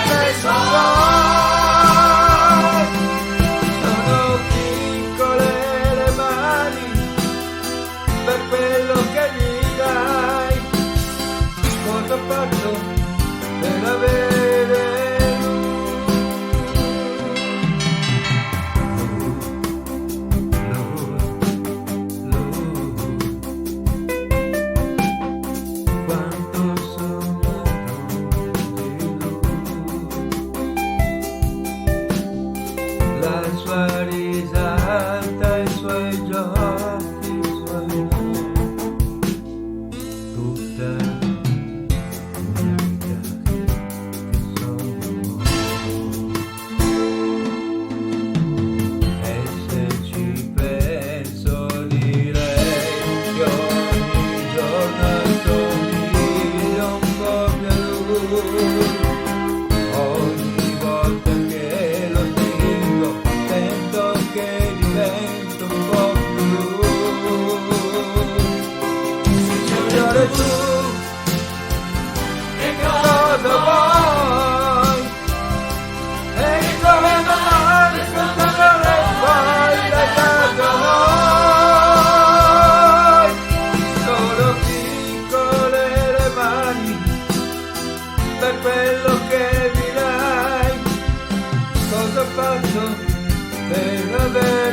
nei tuoi. Sono piccole le mani per quello che mi dai. Cosa ho fatto per avere la sua risata, i suoi giochi, i suoi amori, tutta una vita che sono. E se ci penso direi che ogni giorno assomiglio un po' più a lui. Ogni volta che lo stringo sento che divento un po' più lui. Signore, tu che cosa vuoi? E come mai cosa ne vuoi da casa noi? Sono piccole le mani per quello che mi dai. Cosa faccio per avere